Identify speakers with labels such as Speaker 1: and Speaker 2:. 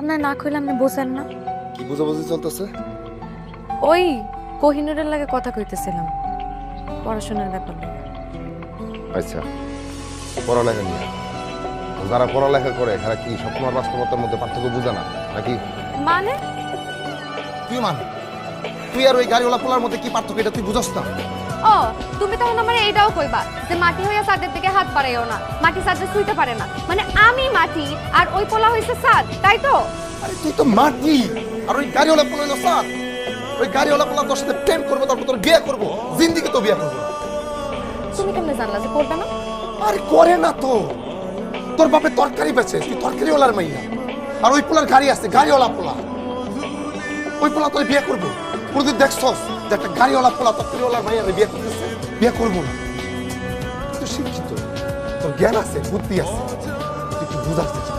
Speaker 1: আপনার না কইলে আপনি বোঝেন না।
Speaker 2: কি বুঝাবুঝি চলতেছে?
Speaker 1: ওই কোহিনুরের লাগে কথা কইতেছিলাম পড়াশোনার ব্যাপারে।
Speaker 2: আচ্ছা, পড়ালেখা নিয়ে যারা পড়ালেখা করে এরা কি সবসময় বাস্তবতার মধ্যে পার্থক্য বুঝে না নাকি?
Speaker 1: মানে
Speaker 2: কি মানে? তুই আর ওই গাড়িওয়ালা পোলার মধ্যে কি পার্থক্য এটা তুই বুঝস না?
Speaker 1: ও তুমি তখন আমার এইটাও কইবা যে মাটি হইয়া সাদের দিকে হাত বাড়াইও না, মাটি সাদে ছুঁইতে পারে না, মানে আমি মাটি আর ওই পোলা হইছে সাদ, তাই তো?
Speaker 2: আরে তুই তো মাটি আর ওই গাড়িওয়ালা পোলা হলো সাত। ওই গাড়িওয়ালা পোলা তোর সাথে প্রেম করবো, তারপর তোর বিয়ে করবো, জিন্দিগি তো বিয়ে করবো।
Speaker 1: তুমি কেমনে জানলা যে করবে না?
Speaker 2: আরে করে না তো, তোর বাপে তরকারি বেচে, তুই তরকারিওয়ালার মাইয়া। আর ওই পোলার গাড়ি আছে, গাড়িওয়ালা পোলা। ওই পোলা তোর বিয়ে করবো। কোনদিন দেখছস যে একটা গাড়িওয়ালা পোলা তরকারিওয়ালার মাইয়া বিয়ে করতেছে? বিয়ে করবো না। তুই শিক্ষিত, তোর জ্ঞান আছে, বুদ্ধি আছে, তুই কি বুঝাতে চাস?